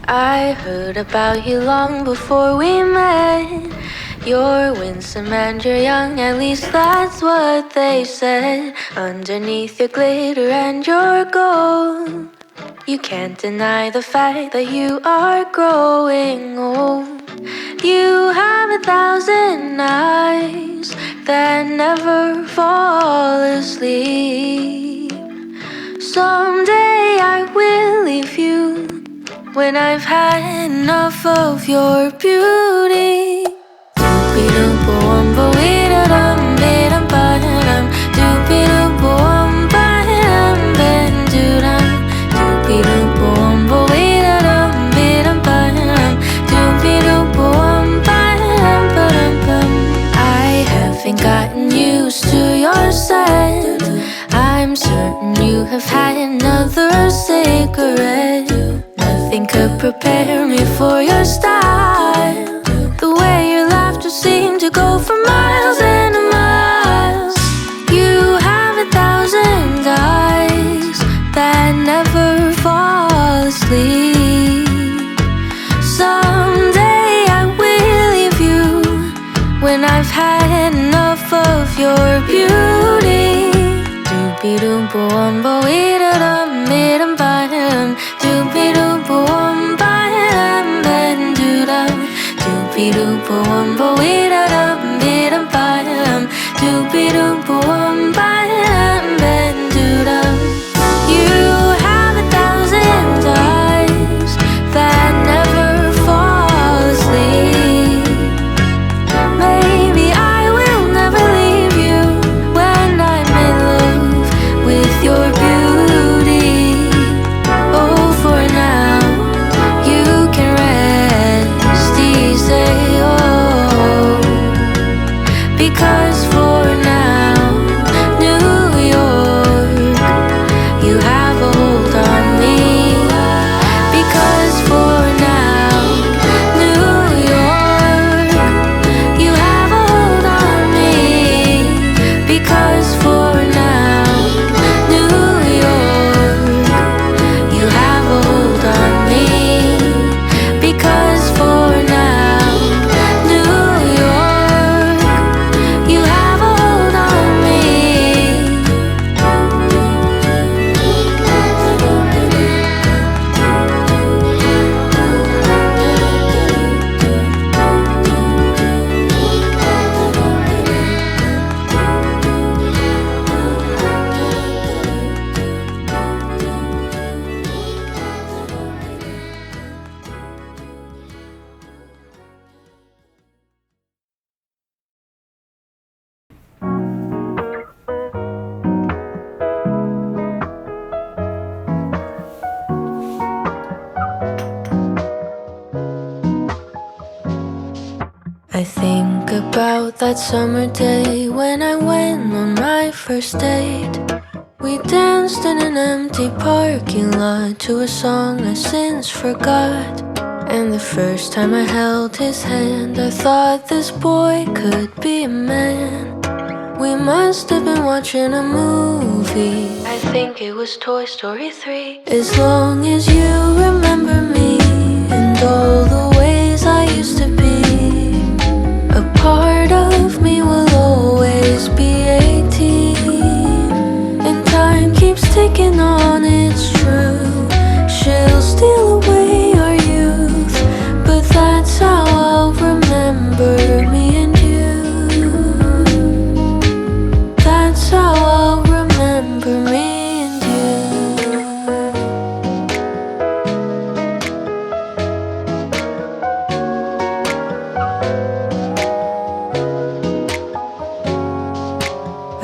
I heard about you long before we met. You're winsome and you're young, at least that's what they said. Underneath your glitter and your gold, you can't deny the fact that you are growing old. You have 1,000 eyes that never fall asleep. Someday I will leave you when I've had enough of your beauty. I haven't gotten used to your scent. I'm certain you have had another cigarette. Nothing could prepare me for your style. The way your laughter seemed to go for miles and miles. You have 1,000 eyes that never fall asleep. Someday I will leave you when I've had enough of your beauty. Doopy-doop-boom-bo-ee-da-dum-ee-dum-ba-dum. Doopy-doop-boom-ba-dum-ba-dum-doo-dum. Doopy-doop-boom-bo-ee-da-dum-ee-dum-ba-dum. Doopy-doop-boom-ba-dum-ba-dum-doo-dum. You have 1,000 eyes that never fall asleep. Maybe I will never leave you when I'm in love with your beauty. Oh, for now you can rest easy, oh, because for now, New York, you have a hold on me. Because for now, New York, you have a hold on me. Because for now, New York, you have a hold on me. Because for now, New York, you have a hold on me. I think about that summer day when I went on my first date. We danced in an empty parking lot to a song I since forgot. And the first time I held his hand, I thought this boy could be a man. We must have been watching a movie. I think it was Toy Story 3. As long as you remember me and all the ways I used to be, a part of me will always be 18. And time keeps ticking on, it's true. She'll steal away our youth, but that's how I'll remember me and you. That's how I'll remember me and you.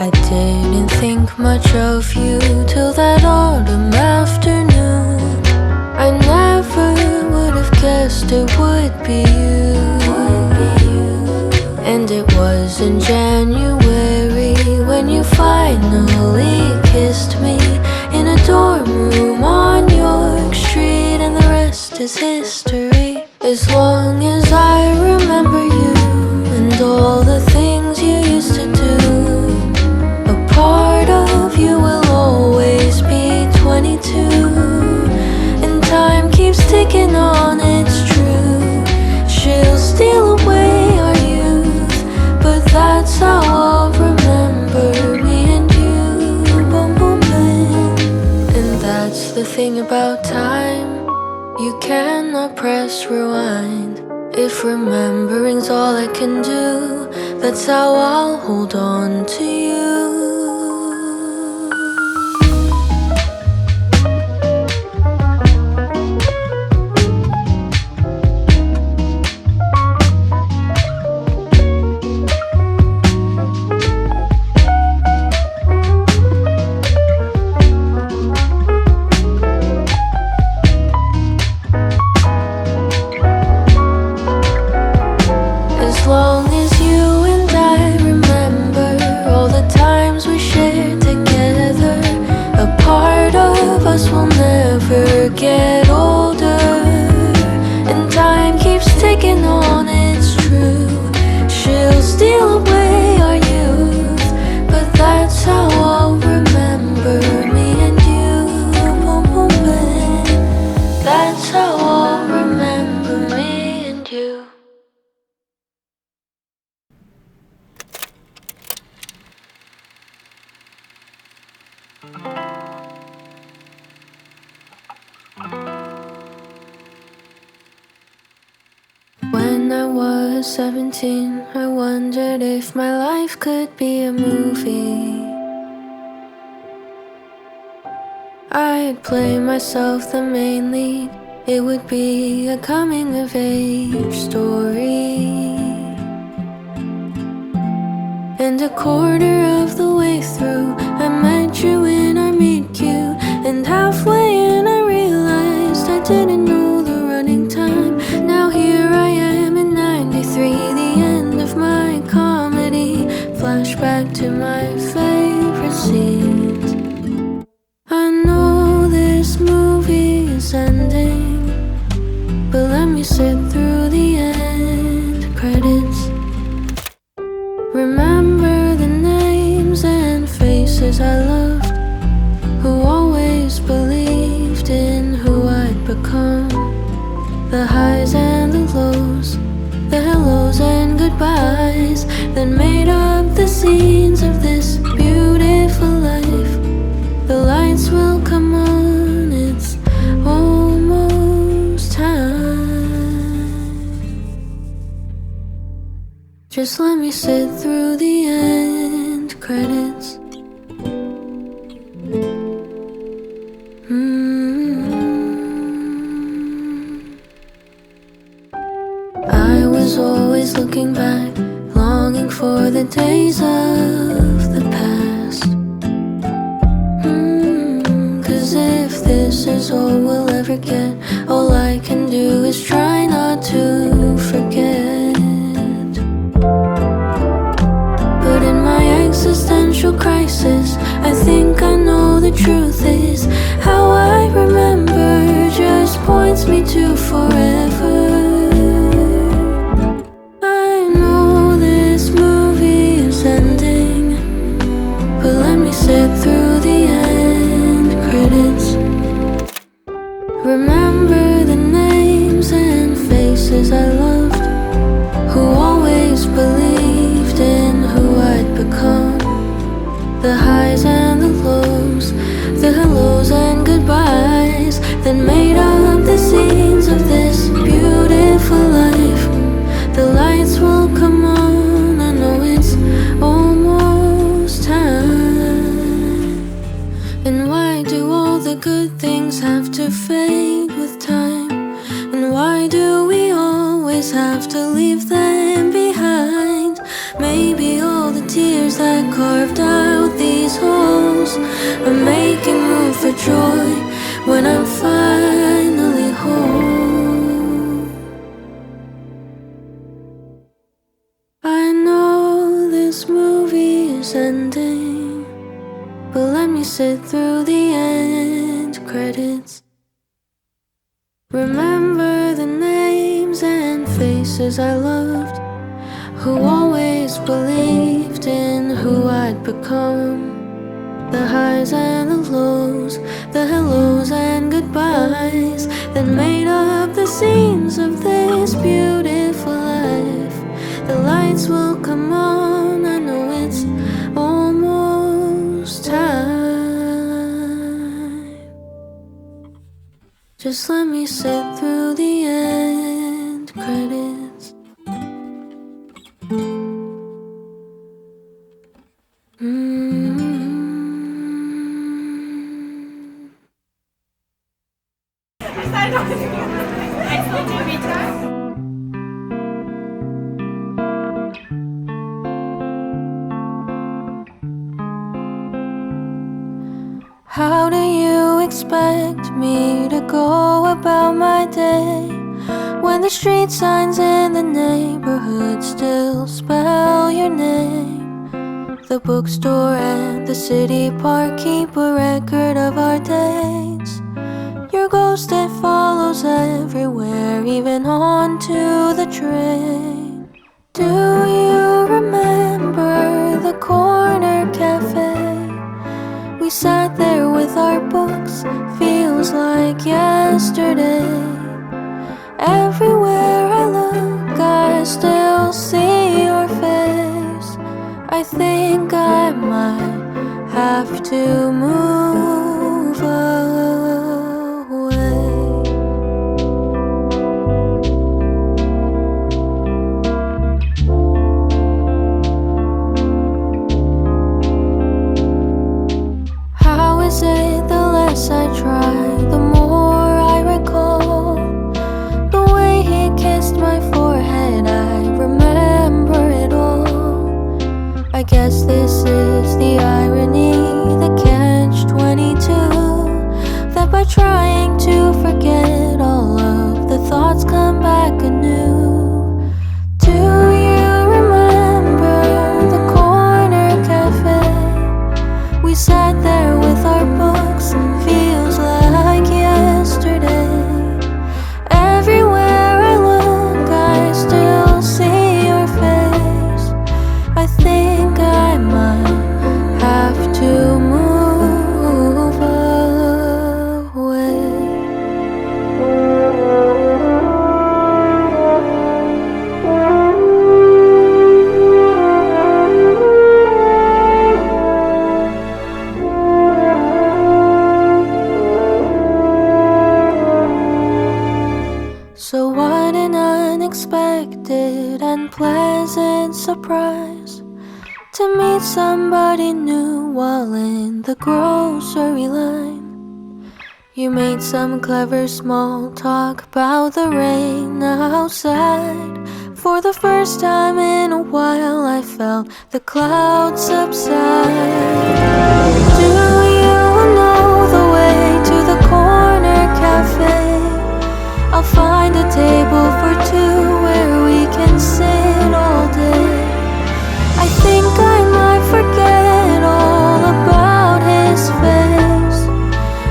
I didn't think much of you till that autumn afternoon. I never would have guessed it would be you. And it was in January when you finally kissed me in a dorm room on York Street, and the rest is history. As long as I remember you and all the things you used to do, a part of you will always be 22. And time keeps ticking on, thing about time, you cannot press rewind. If remembering's all I can do, that's how I'll hold on to you. As long as you and I remember all the times we shared together, a part of us will never get older. And time keeps ticking on, it's true. She'll steal away our youth, but that's how I'll remember me and you. That's how I'll remember me and you. When I was 17, I wondered if my life could be a movie. I'd play myself the main lead. It would be a coming-of-age story. And a quarter of the way through, I met you in our meet cute. And halfway in I realized I didn't know the running time. Now here I am in 93, the end of my comedy. Flashback to my favorite scenes. I know this movie is ending, but let me sit through the end credits. Remember the names and faces I loved, who always believed in who I'd become. The highs and the lows, the hellos and goodbyes that made up the scenes of this beautiful life. The lights will come on, it's almost time. Just let me sit through the end credits. I was always looking back, longing for the days of the past. 'Cause if this is all we'll ever get, all I can do is try not to forget. But in my existential crisis, I think I know the truth is how I remember just points me to forever. I know this movie is ending, but let me sit through the end credits. Remember the names and faces I loved, who always believed in who I'd become. The highs and the lows, the hellos and goodbyes that made up the scenes of this beautiful life. The lights will come on, I know it's almost time. And why do all the good things have to fade with time? And why do we always have to leave them behind? Maybe all the tears that carved out these holes are making room for joy when I'm finally home. I know this movie is ending, but let me sit through the end credits. Remember the names and faces I loved, who always believed in who I'd become. The highs and the lows, the hellos and goodbyes that made up the scenes of this beautiful life. The lights will come on, I know it's almost time. Just let me sit through the end credits. How do you expect me to go about my day when the street signs in the neighborhood still spell your name? The bookstore and the city park keep a record of our days. Your ghost, it follows everywhere, even onto the train. Do you remember the corner cafe? We sat there with our books, feels like yesterday. Everywhere I look, I still see your face. I think I might have to move away. How is it the less I try, the more I recall the way he kissed my forehead, I remember it all. I guess this is the irony, the catch-22, that by trying to forget all of the thoughts come back anew. Do you remember the corner cafe? We sat there with our books, feels like yesterday. Everywhere I look, I still see your face. I think I might have to move away. So what an unexpected and pleasant surprise to meet somebody new while in the grocery line. You made some clever small talk about the rain outside. For the first time in a while, I felt the clouds subside. Do you know the way to the corner cafe? I'll find a table for two where we can sit all day. I think I might forget all about his face.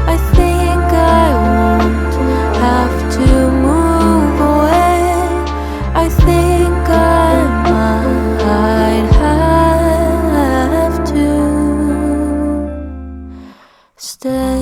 I think I won't have to move away. I think I might have to stay.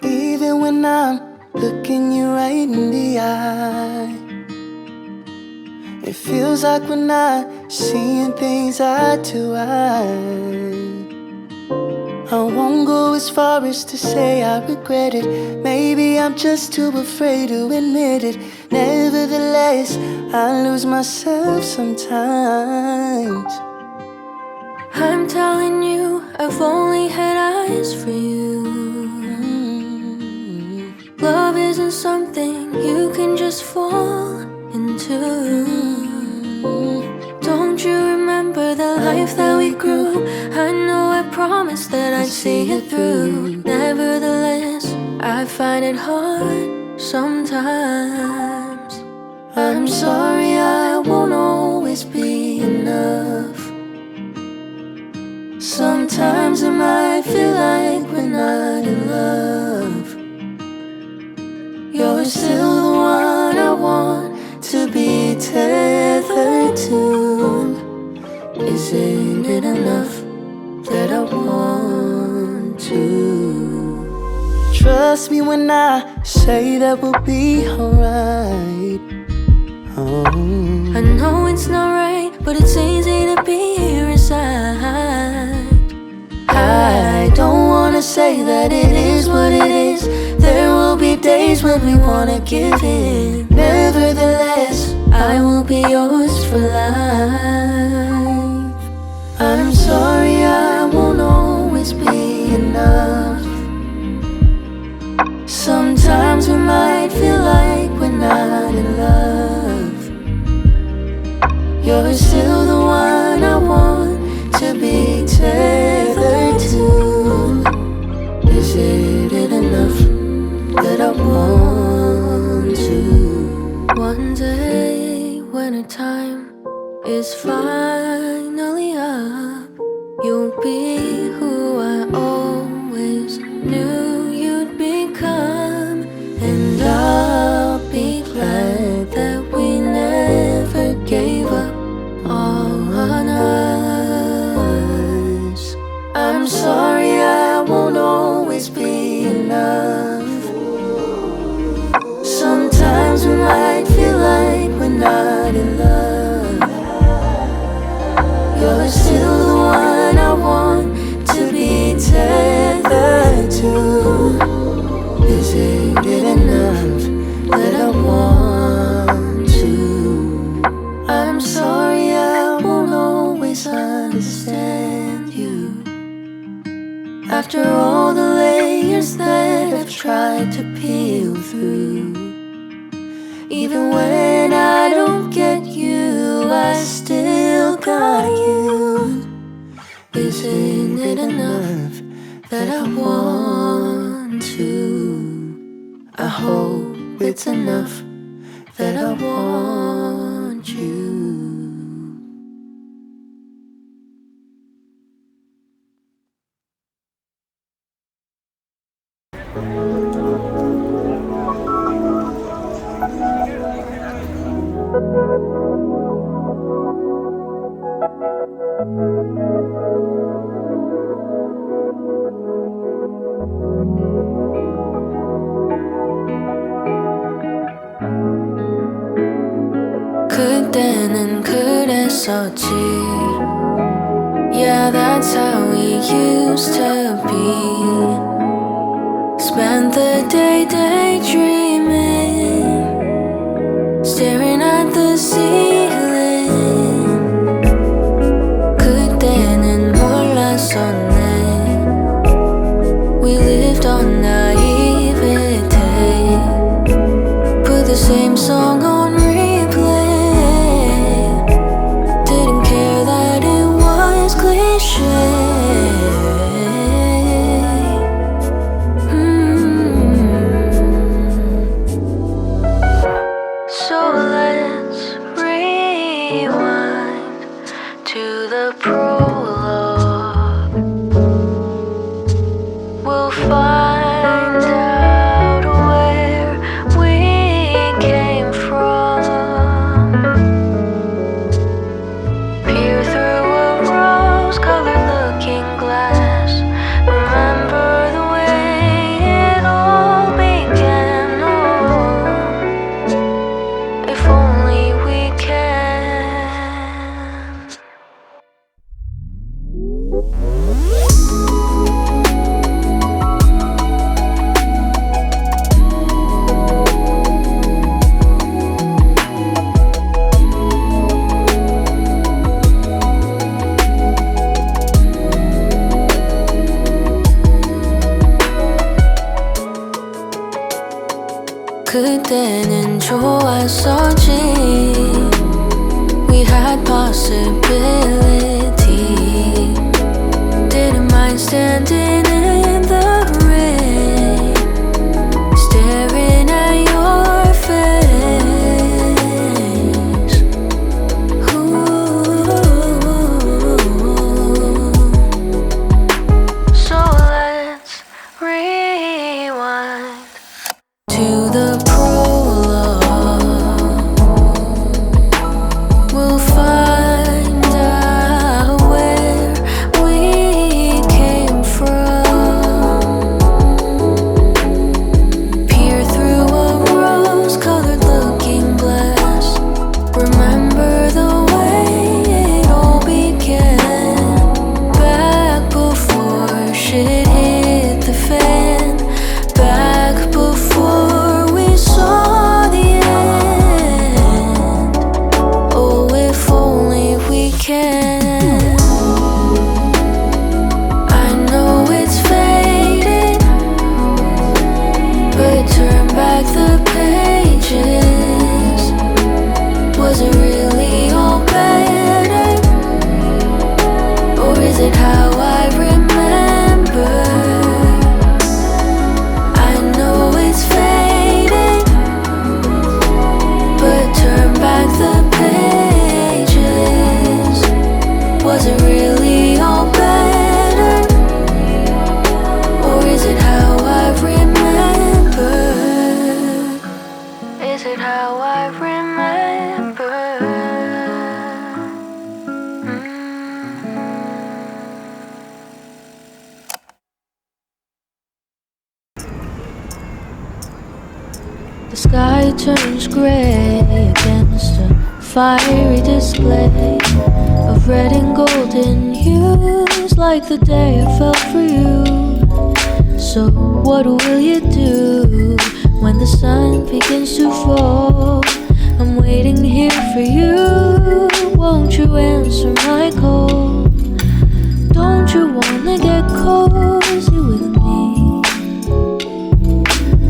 Even when I'm looking you right in the eye, it feels like we're not seeing things eye to eye. I won't go as far as to say I regret it. Maybe I'm just too afraid to admit it. Nevertheless, I lose myself sometimes. I'm telling you, I've only had eyes for you. Love isn't something you can just fall into. Don't you remember the life that we grew? I know I promised that I'd see it through. Nevertheless, I find it hard sometimes. I'm sorry, I won't always be enough. Sometimes it might feel like we're not in love. You're still the one I want to be tethered to. Isn't it enough that trust me when I say that we'll be alright. Oh. I know it's not right, but it's easy to be here inside. I don't wanna say that it is what it is. There will be days when we wanna give in. Nevertheless, I will be yours for life. I'm sorry I won't always be enough. Sometimes we might feel like we're not in love. You're still the one I want to be tethered to. Is it enough that I want to? One day when our time is finally up, you'll be who I always knew you'd become. And I'll be glad that we never gave up on us. I'm sorry I won't always be enough. Sometimes we might feel like we're not in love. You're still the one I want to be tethered to. Is it enough that I want to? I'm sorry I won't always understand you. After all the layers that I've tried to peel through, even when I don't get you, I still got you. Isn't it enough that I want to? I hope it's enough that I want you. 그때는 그랬었지. Yeah, that's how we used to be. Spend the day daydreaming, staring at the ceiling. 그때는 몰랐었네. We lived on naivete. Put the same song on So let's rewind to the prologue. We'll find out where we came from. Peer through a rose-colored looking glass. Remember the way it all began. Oh, if only we can. 그때는 좋았었지. We had possibility. Didn't mind standing in the rain, staring at your face. Ooh. So let's rewind to the prologue. We'll find out is it how I remember? I know it's fading, but turn back the pages. Was it really all better? Or is it how I remember? Is it how I remember? The sky turns grey against a fiery display of red and golden hues, like the day I fell for you. So what will you do when the sun begins to fall? I'm waiting here for you. Won't you answer my call? Don't you wanna get cozy with me?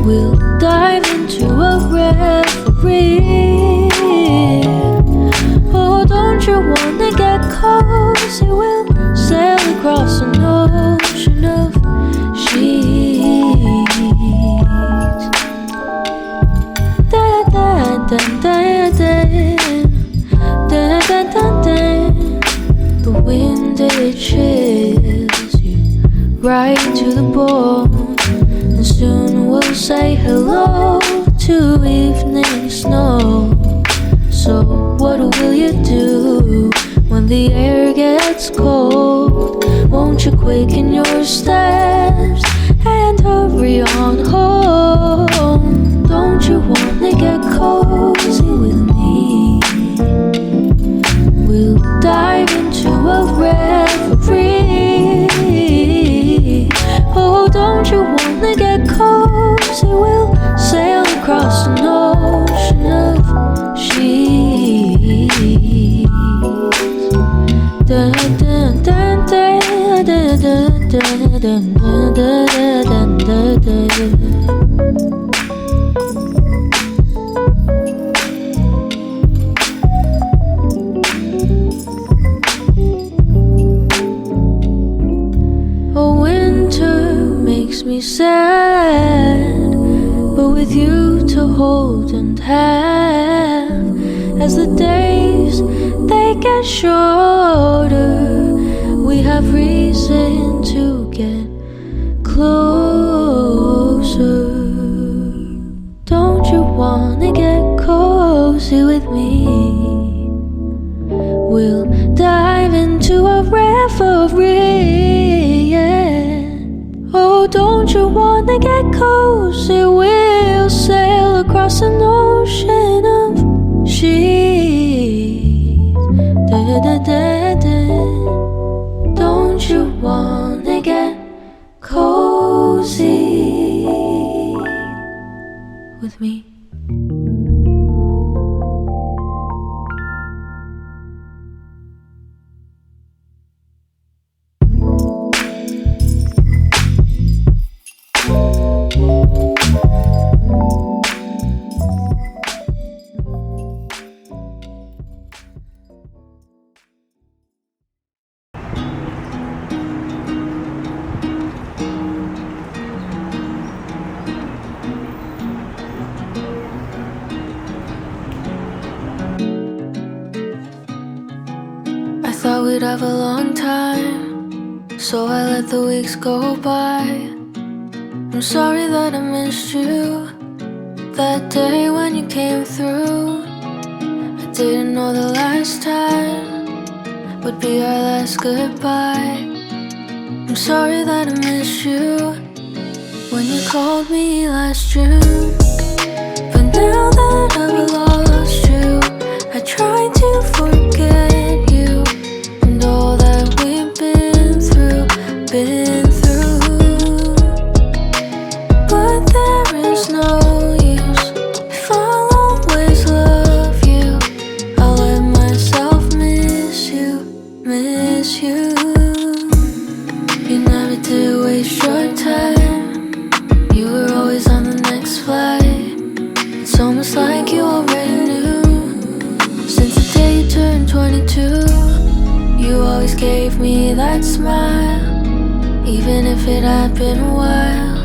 We'll dive into a reverie. Oh, don't you wanna get cozy? We'll sail across an ocean of sheets. Da da da da da da da da da. The wind, it chills you right to the bone, and soon we'll say hello to evening snow. So what will you do when the air gets cold? Won't you quicken your steps and hurry on home? Don't you wanna get cozy with me? We'll dive into a reverie. Oh, don't you wanna get cozy? We'll sail across an ocean of sheets. Da da da da da da da da da da da da. Me sad, but with you to hold and have, as the days they get shorter, we have reason to get closer. Don't you wanna get cozy with me? We'll dive into a reverie, yeah. Oh, don't you wanna get cozy? We'll sail across an ocean of sheets. Da da da da. Don't you wanna get cozy with me? Thought we'd have a long time, so I let the weeks go by. I'm sorry that I missed you that day when you came through. I didn't know the last time would be our last goodbye. I'm sorry that I missed you when you called me last June. But now that I've lost you, I try to forget you and all that we've been through. But there is no use if I'll always love you. I'll let myself miss you. You never did waste your time. You were always on the next flight. It's almost like you already knew. Since the day you turned 22, you always gave gave me that smile, even if it had been a while.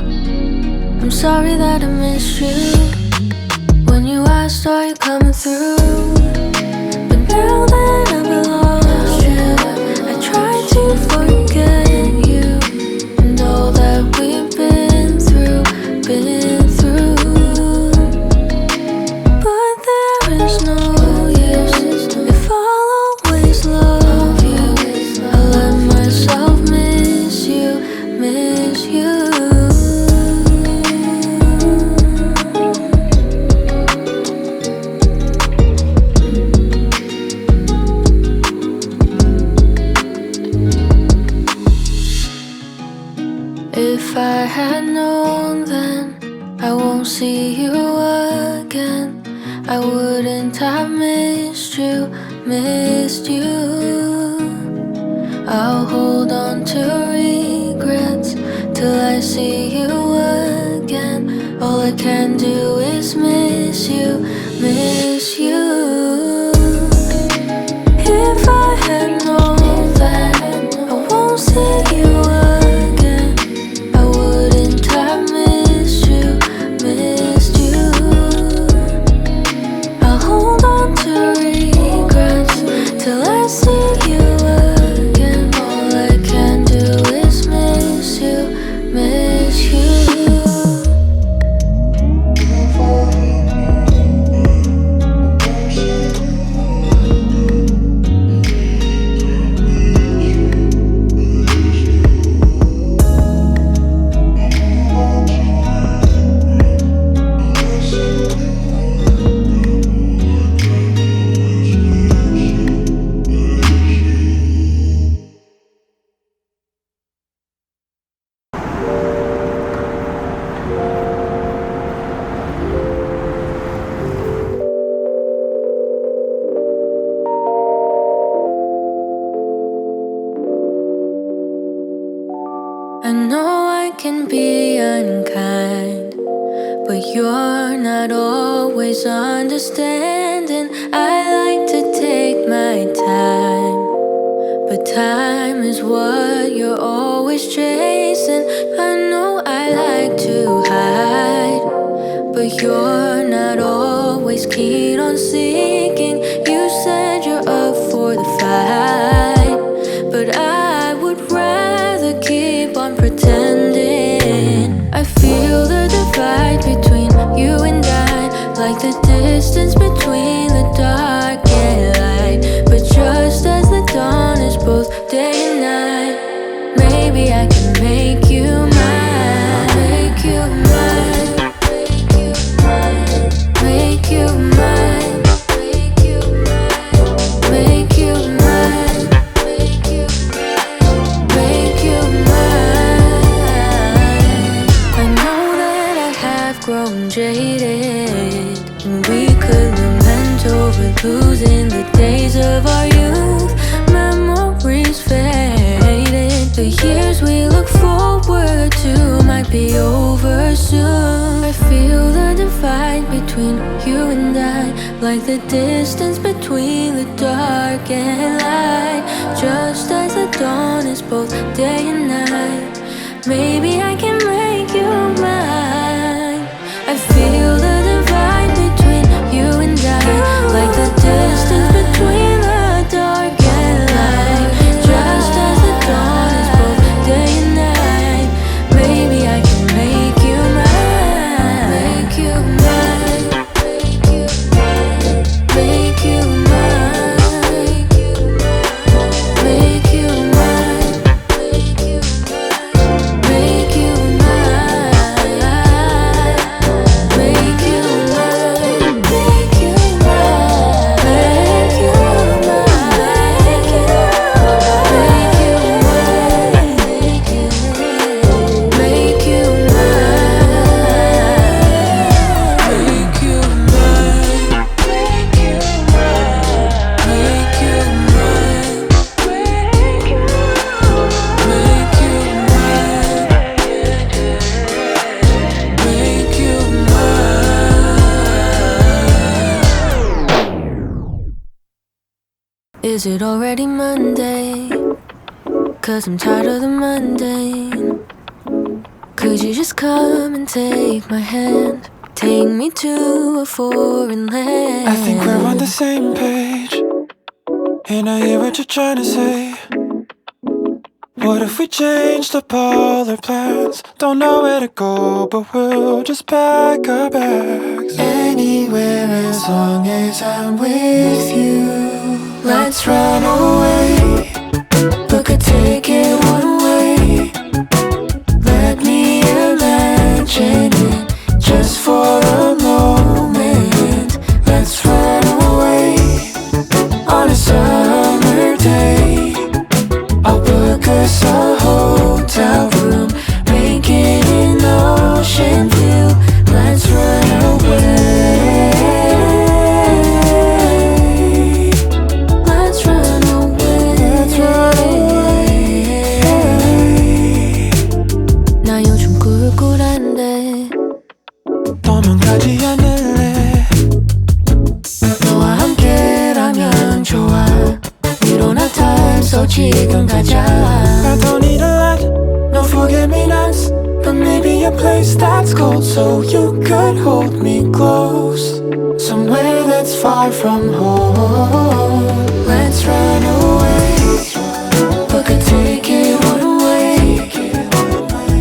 I'm sorry that I missed you when you asked, are you coming through? But now that I've lost you, I try to forget you and all that we've been through, been through. But there is no use if I'll always love you. I'll let myself miss you, miss you. If I had known then I won't see you again, I wouldn't have missed you, missed you. I'll hold on to regrets till I see you again. All I can do is miss you, miss you. If I had known then I won't see you again, I wouldn't have missed you, missed you. I'll hold on to regrets till I see you again. All I can do is miss you, miss you. I know I can be unkind, but you're not always understanding. I like to take my time, but time is what you're always chasing. I know I like to hide, but you're not always keen on seeking. You said you're up for the fight, but I would rather keep on pretending. I feel the divide between you and I, like the distance between the dark and light. But just as the dawn is both day and night, maybe I can make you mine, make you mine, make you mine, make you mine, make you mine, make you mine, make you mine. I know that I have grown jaded, and we could lament over losing the days of our youth. Memories faded, the years we look forward to might be over soon. I feel the divide between you and I, like the distance between the dark and light. Just as the dawn is both day and night, maybe I can make you mine. I feel the divide between you and I, like the distance between the dark and light. Just as the dawn is both day and night, maybe I can make you mine, make you mine, make you mine, make you mine, make you mine, make you mine, make you mine, make you mine, make you Is it already Monday? 'cause I'm tired of the mundane. Could you just come and take my hand? Take me to a foreign land. I think we're on the same page, and I hear what you're trying to say. What if we changed up all our plans? Don't know where to go, but we'll just pack our bags. Anywhere as long as I'm with you. Let's run away. Book a ticket one way. Let me imagine it just for a moment. Let's run away on a summer day. I'll book us a hotel room, make it an ocean view. Let's run away. Let's run away. Let's run away. 나 요즘 꿀꿀한데 도망가지 않을래. 너와 함께라면 좋아. We don't have time, so 지금 가자. I don't need a lot, no forget-me-nots, but maybe a place that's cold so you could hold me close. Somewhere that's far from home. Let's run away. Book a ticket one way.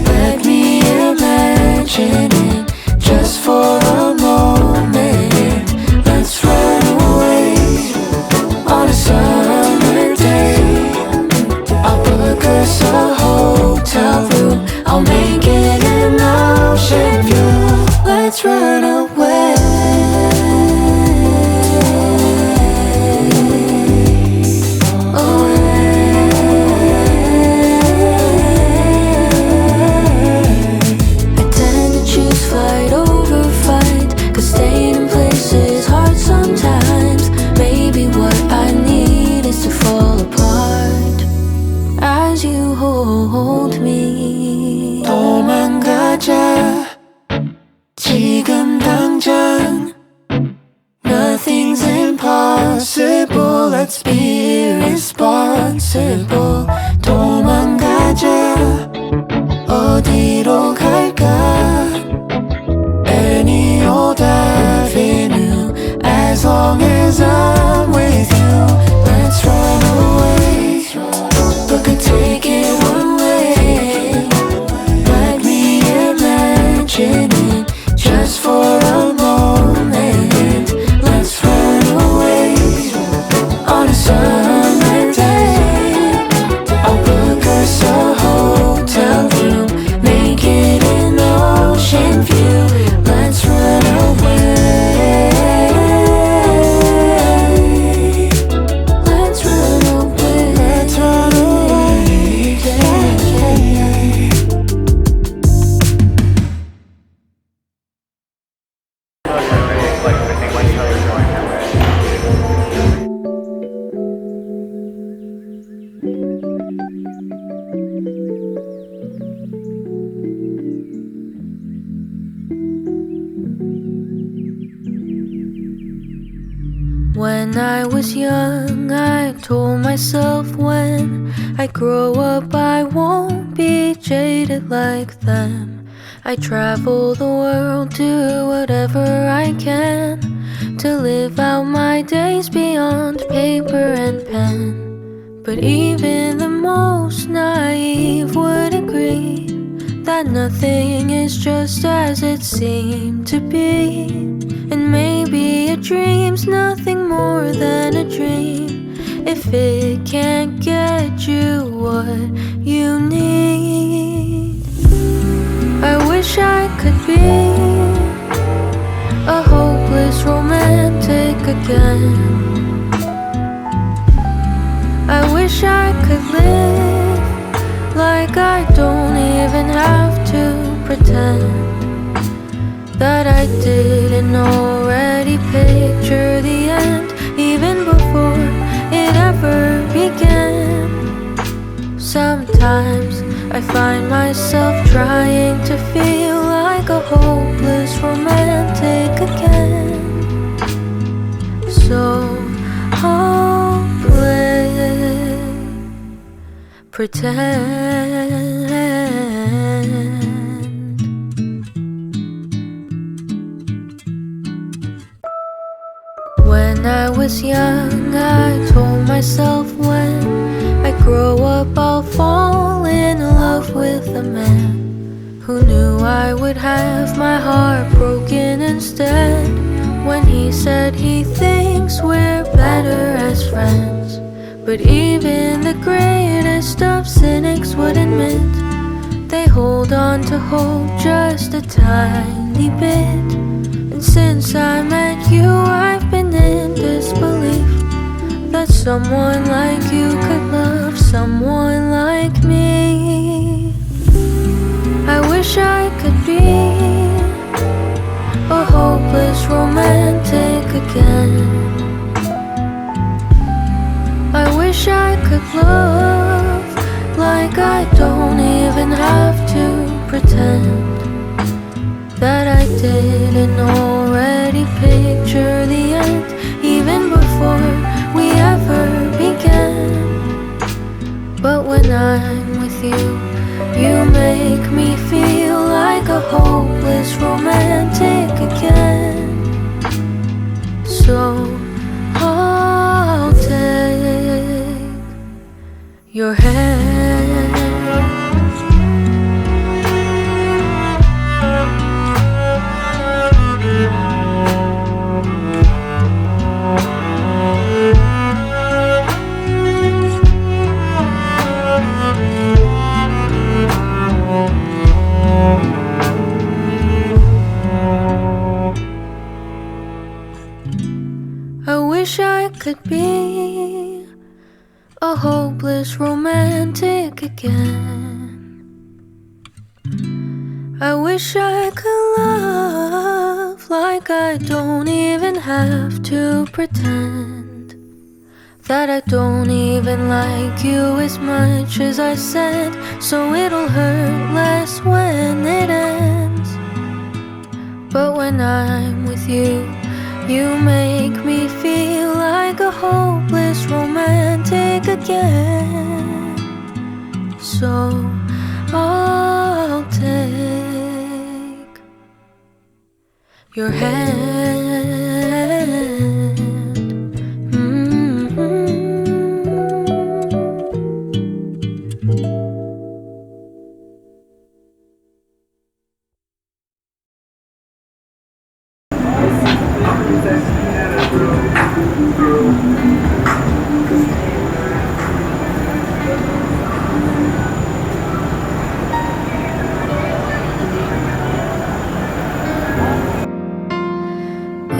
Let me imagine it just for a moment. Let's run away on a summer day. I'll book us a hotel room, I'll make it an ocean view. Let's run away. I tend to choose flight over fight, 'cause staying in place is hard sometimes. Maybe what I need is to fall apart as you hold me. 도망가자 지금 당장. Nothing's impossible. Let's be irresponsible. 도망가자. 어디로 갈까? Any old avenue, as long as I'm with you. Let's run away. Book a ticket one way. Let me imagine it just for a moment. Let's run away on a summer day. I'll book us a hotel room, make it an ocean view. Let's run away. Let's run away. Let's run away. Yeah, yeah, yeah. When I was young, I told myself when I grow up I won't be jaded like them. I travel the world, do whatever I can to live out my days beyond paper and pen. But even the most naive would agree that nothing is just as it seemed to be. And maybe a dream's nothing more than a dream if it can't get you what you need. I wish I could be a hopeless romantic again. I wish I could live like I don't even have to pretend that I didn't already picture the end even before it ever began. Sometimes I find myself trying to feel like a hopeless romantic again. So hopeless, pretend. When I was young, I told myself when I grow up I'll fall in love with a man. Who knew I would have my heart broken instead? When he said he thinks we're better as friends. But even the greatest of cynics would admit they hold on to hope just a tiny bit. And since I met you, I've been in disbelief that someone like you could love someone like me. I wish I could be a hopeless romantic again. I wish I could love like I don't even have to pretend that I didn't already picture the end even before we ever began. But when I'm with you, you make me feel like a hopeless romantic again. So I'll take your hand. I wish I could be a hopeless romantic again. I wish I could love like I don't even have to pretend that I don't even like you as much as I said, so it'll hurt less when it ends. But when I'm with you, you make me feel like a hopeless romantic again. So I'll take your hand.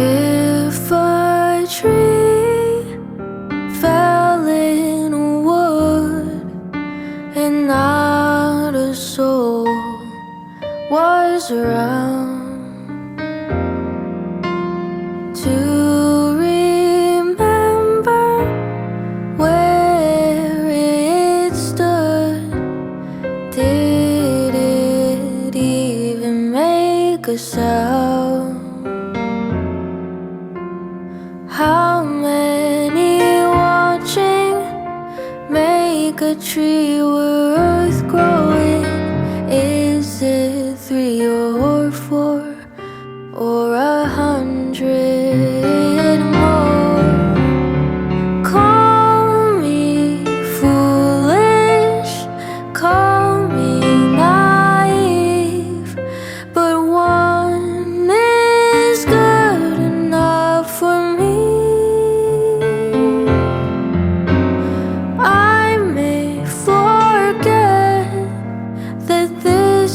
If a tree fell in a wood and not a soul was around to remember where it stood, did it even make a sound? How many watching make a tree worth growing? Is it 3 or 4 or 100 more? Call me foolish, call me naive, but one is good enough for me. I may forget that this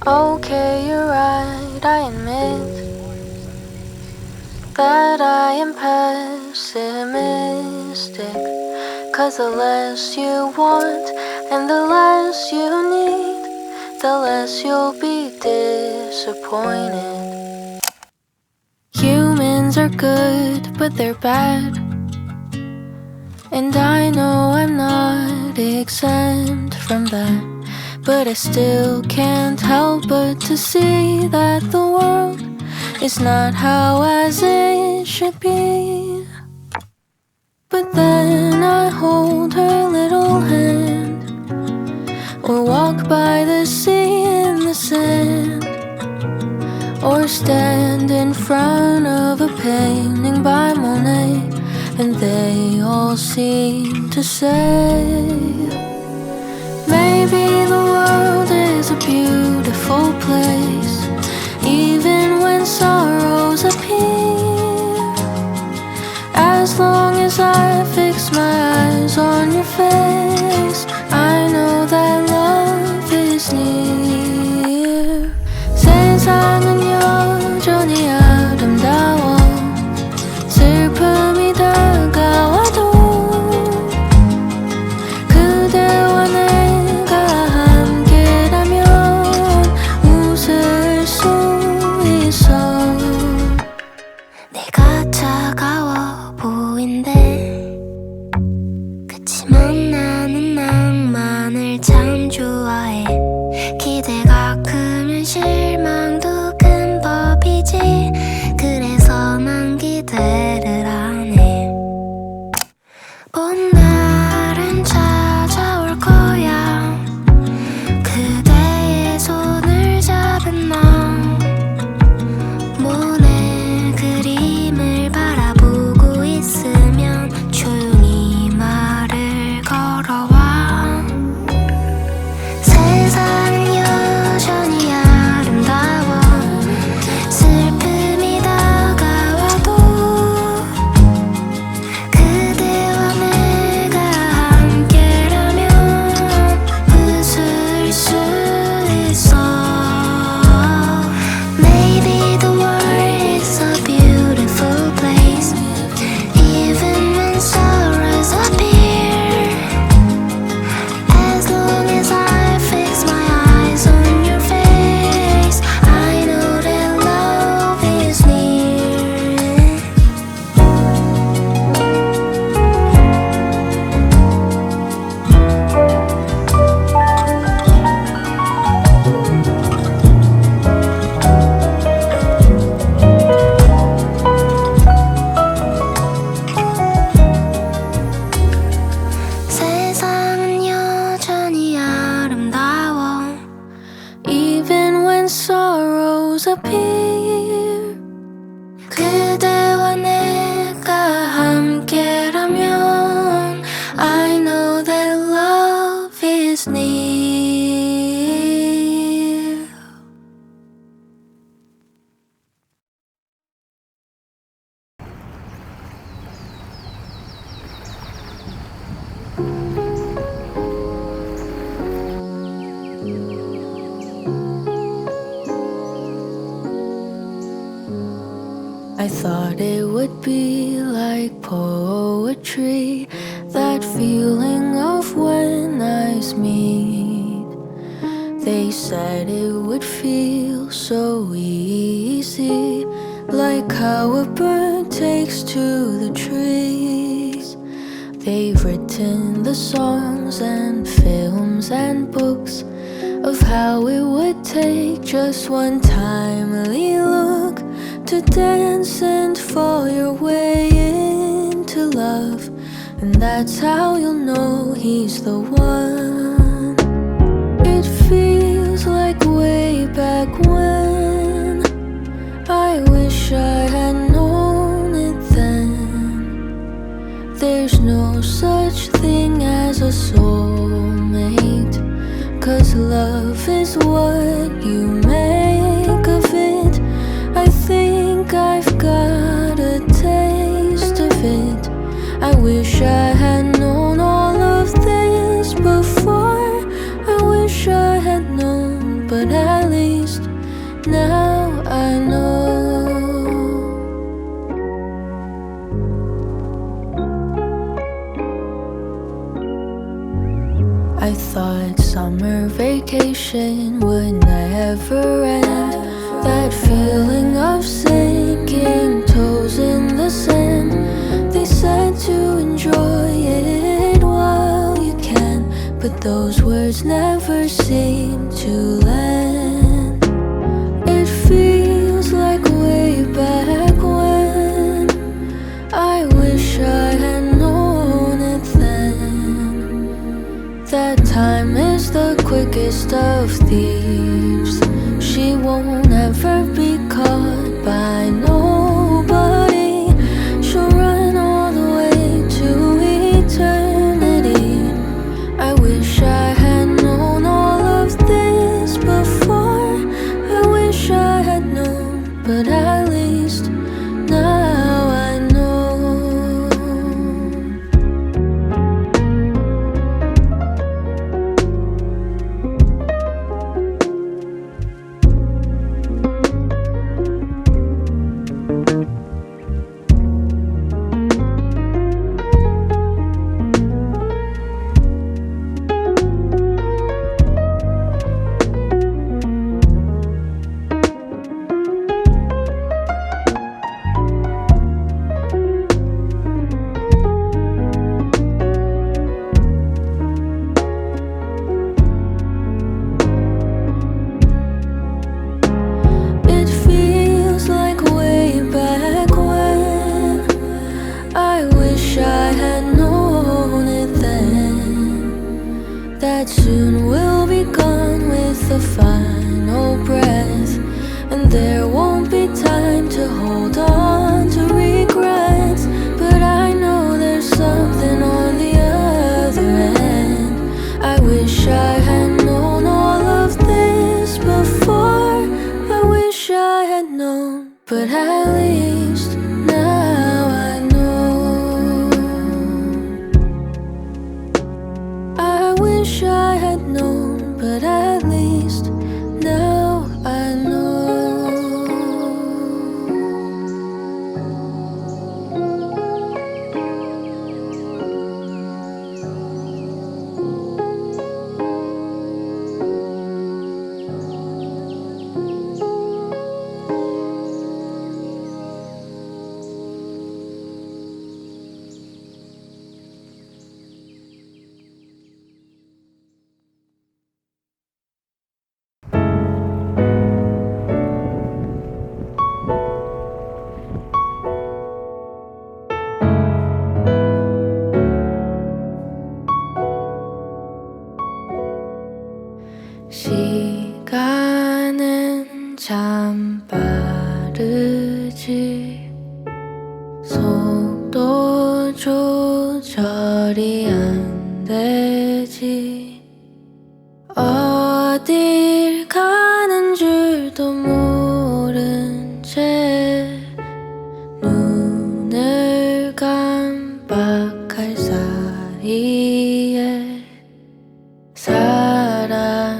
Okay, you're right, I admit that I am pessimistic. 'Cause the less you want and the less you need, the less you'll be disappointed. Humans are good, but they're bad. And I know I'm not exempt from that, but I still can't help but to see that the world is not how as it should be. But then I hold her little hand, or walk by the sea in the sand, or stand in front of a painting by Monet, and they all seem to say, maybe the world is a beautiful place, even when sorrows appear. As long as I fix my eyes on your face, I know that love is near. 세상은 여전히 아름다워. 슬픔이 다가와도 그대와 내가 함께라면 웃을 수 있어. 내가 차가워 보인대. 그치만 나는 낭만을 참 좋아해. 기대가 크면 실망도 큰 법이지. 그래서 난 기대를 안 해. 봄날은 찾아올 거야. 그대의 손을 잡은 나. 모네 그림을 바라보고 있으면 조용히 말을 걸어와. 세상은 여전히 아름다워. 슬픔이 다가와도 그대와 내가 함께라면 웃을 수 있어. Maybe the world is a beautiful place, even when sorrows appear. As long as I fix my eyes on your face, I know that love is near. 세상은 여전히 아름다워. Even when sorrows appear. 그대와 내가 함께라면 I know that love is near. I thought it would be like poetry, that feeling of when eyes meet. They said it would feel so easy, like how a bird takes to the trees. They've written the songs and films and books of how it would take just one timely look to dance and fall your way into love. And that's how you'll know he's the one. It feels like way back when. I wish I had known it then. There's no such thing as a soulmate, 'cause love is what you make of it. I think I've got a taste of it. I wish I had known all of this before. I wish I had known, but at least I thought summer vacation would never end. That feeling of sinking toes in the sand. They said to enjoy it while you can, but those words never seem to land. It feels like way back when. I wish I had known it then. That time is the quickest of thieves. She won't ever be caught by nobody. She'll run all the way to eternity. I wish I had known all of this before. I wish I had known, but at least now I know. That soon we'll be gone with the final breath, and there won't be time to hold on to regrets. But I know there's something on the other end. I wish I had known all of this before. I wish I had known, but at least now I know. I wish I had known, but at least now I know. 시간은 참 빠르지. 속도 조절이 안 되지. 어딜 가는 줄도 모른 채 눈을 깜빡할 사이에 사라지겠지.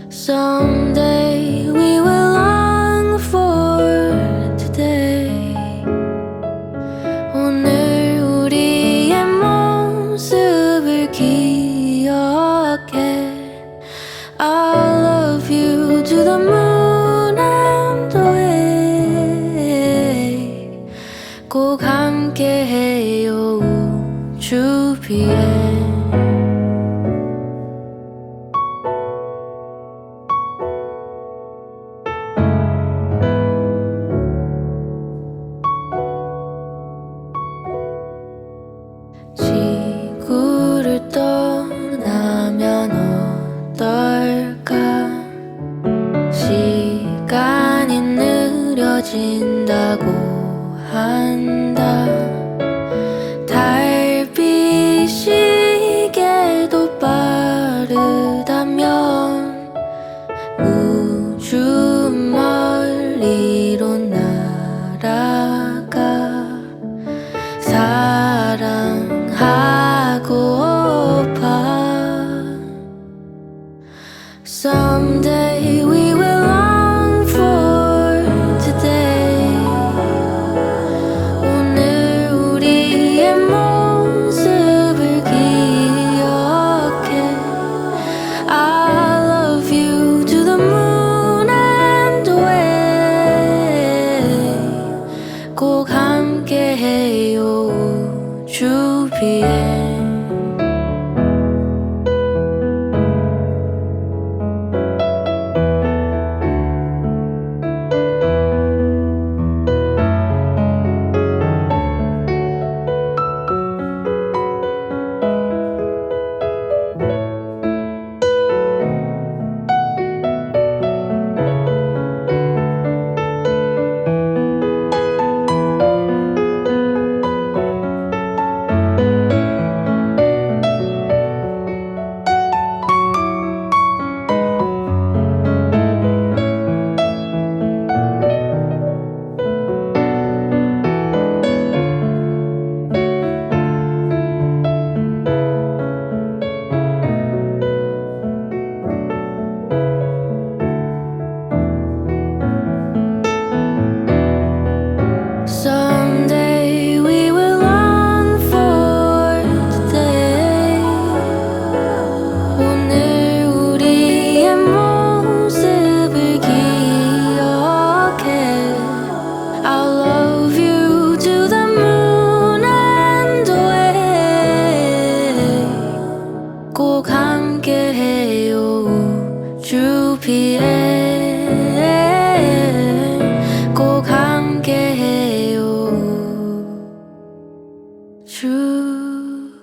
Someday we will long for today. 오늘 우리의 모습을 기억해. I love you to the moon and away. 꼭 함께해요 우주비에. 지구를 떠나면 어떨까? 시간이 느려진다고 한다. 달빛 시계도 빠르다면 우주 멀리로 날아가. 사랑하고파. Someday we will long for today. 오늘 함께해요 주위에 Someday we will long for the day 오늘 우리의 모습을 기억해 I'll love you to the moon and away 꼭 함께해요 주위에 꼭 함께해요 주위에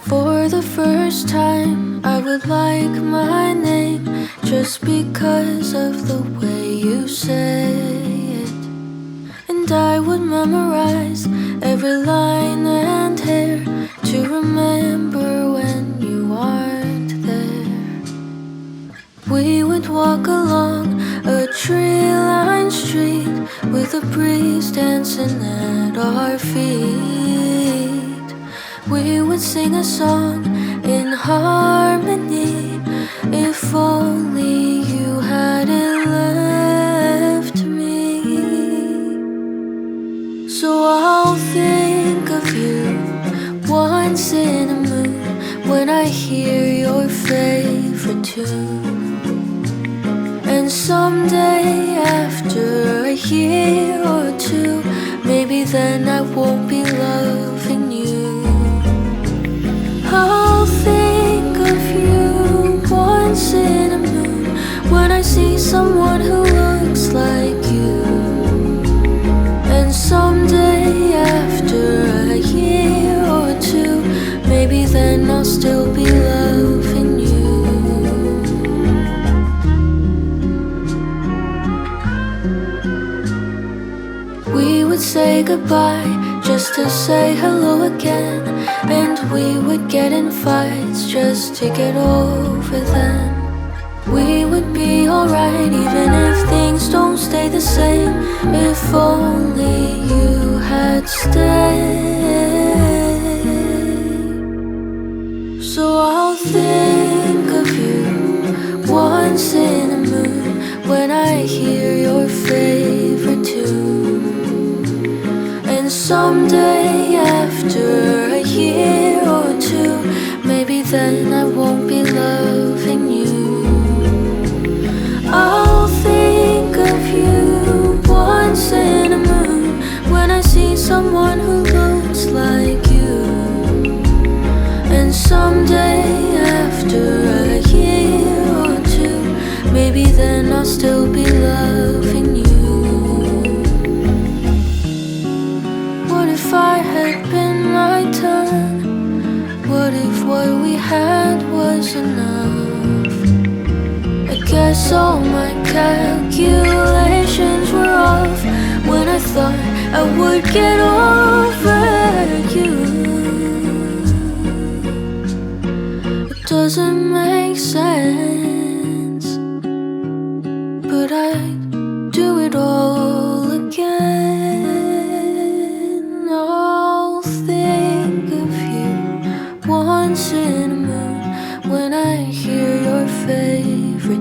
For the first time, I would like my name just because of the way you say it. And I would memorize every line and hair to remember when you aren't there. We would walk along a tree-lined street with a breeze dancing at our feet. We would sing a song in harmony. If only you hadn't left me. So I'll think of you once in a moon when I hear your favorite tune. And someday after a year or two, maybe then I won't be loving you. I'll think of you once in a moon when I see someone who looks like you. And someday after a year or two, maybe then I'll still be loving you. We would say goodbye just to say hello again. And we would get in fights just to get over them. We would be alright even if things don't stay the same. If only you had stayed. So I'll think of you once in a moon when I hear your favorite tune. And someday after a year or two, maybe then I won't be loving you. I'll think of you once in a moon when I see someone who looks like you. And someday after a year or two, maybe then I'll still be loving you. What if I had been my turn? What if what we had was enough? I guess all my calculations were off when I thought I would get over you. It doesn't make sense.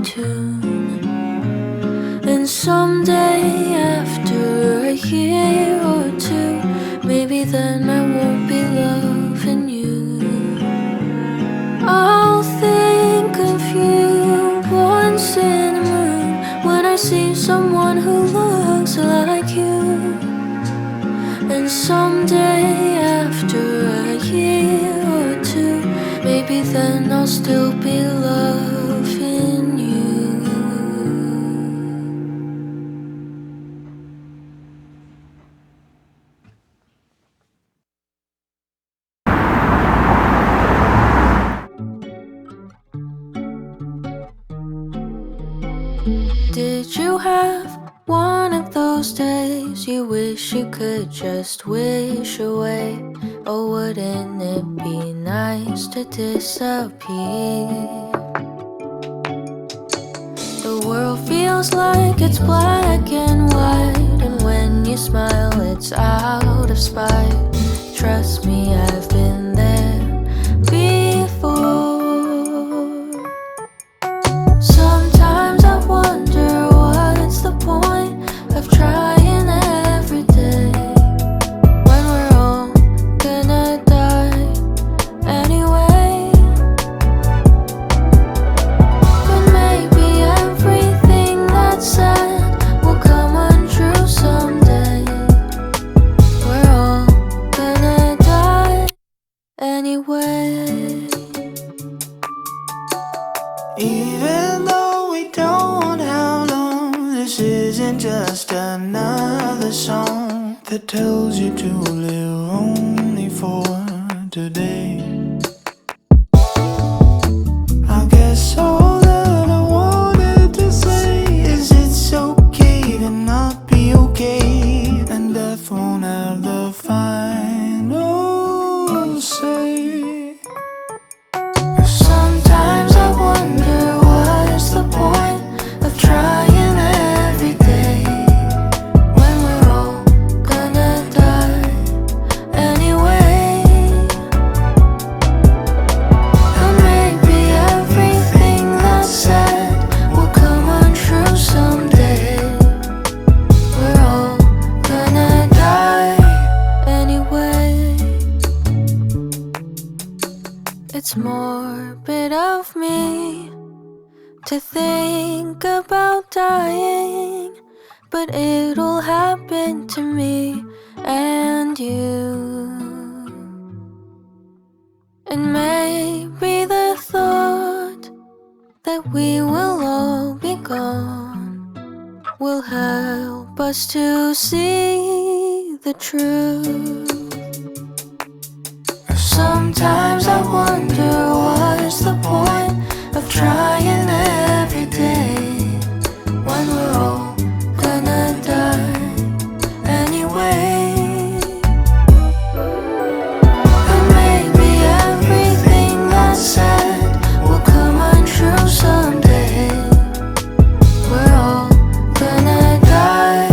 tune. And someday after a year or two, maybe then I won't be loving you. I'll think of you once in a moon when I see someone who looks like you. And someday after a year or two, maybe then I'll still be loving you. Did you have one of those days you wish you could just wish away? Oh, wouldn't it be nice to disappear? The world feels like it's black and white, and when you smile it's out of spite. Trust me, I've been there before. Sometimes I wonder what's the point of trying every day when we're all gonna die anyway. But maybe everything that's said will come untrue someday. We're all gonna die anyway. Even though we don't have long, this isn't just another song that tells you to live only for today. I guess all that I wanted to say is it's okay to not be okay, and death won't have the final say. Sometimes I wonder what's the point of trying every day when we're all gonna die anyway. And maybe everything that's said will come untrue someday. We're all gonna die anyway. It's morbid of me to think about dying, but it'll happen to me and you. And maybe the thought that we will all be gone will help us to see the truth. Sometimes I wonder what's the point of trying every day when we're all gonna die anyway. And maybe everything that's said will come untrue someday. We're all gonna die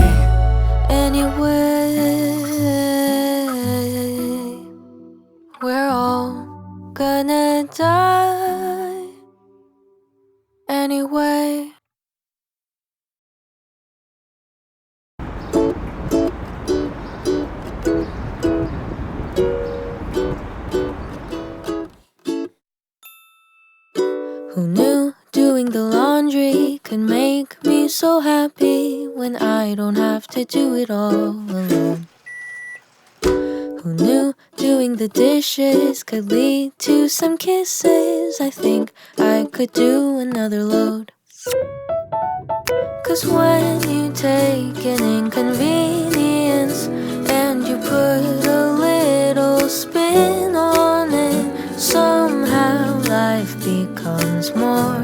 anyway. We're all gonna die anyway. Who knew doing the laundry could make me so happy when I don't have to do it all alone? Who knew doing the dishes could lead to some kisses? I think I could do another load. 'Cause when you take an inconvenience and you put a little spin on it, somehow life becomes more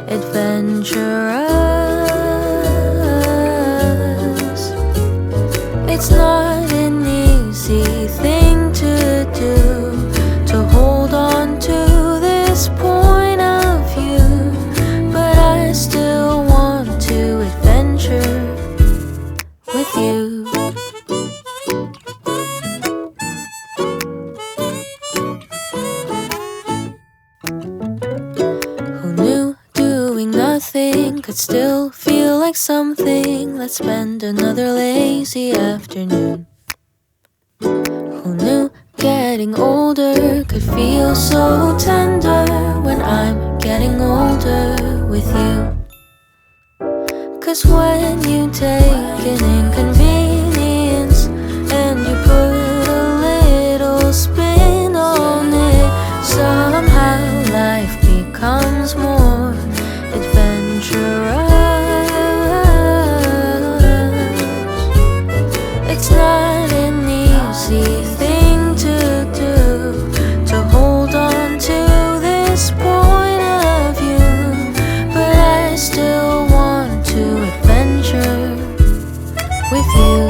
adventurous. It's not an easy thing to do, to hold on to this point of view, but I still want to adventure with you. Who knew doing nothing nothing could still feel like something. Let's spend another lazy afternoon. Who knew getting older could feel so tender when I'm getting older with you? 'Cause when you take an inconvenience and you put a little spin on it, somehow life becomes more adventurous. It's not an easy thing to do, to hold on to this point of view, but I still want to adventure with you.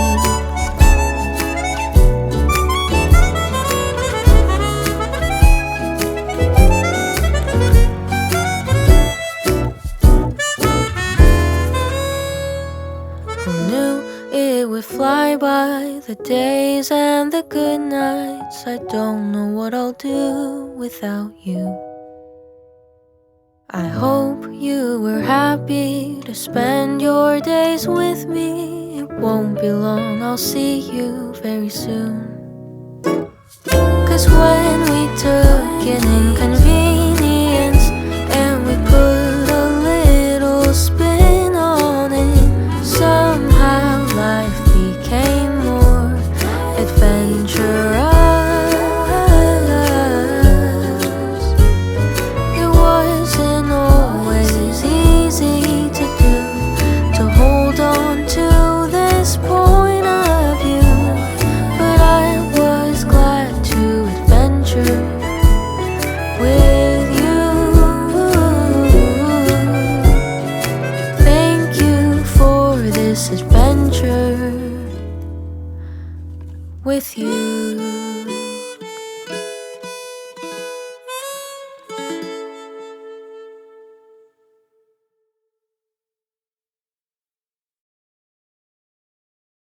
Fly by the days and the good nights. I don't know what I'll do without you. I hope you were happy to spend your days with me. It won't be long, I'll see you very soon. 'Cause when we took an inconvenience and we put a little spin on it, somehow life became more adventurous. It wasn't always easy to do, to hold on to this point of view, but I was glad to adventure with you. Thank you for this adventure with you.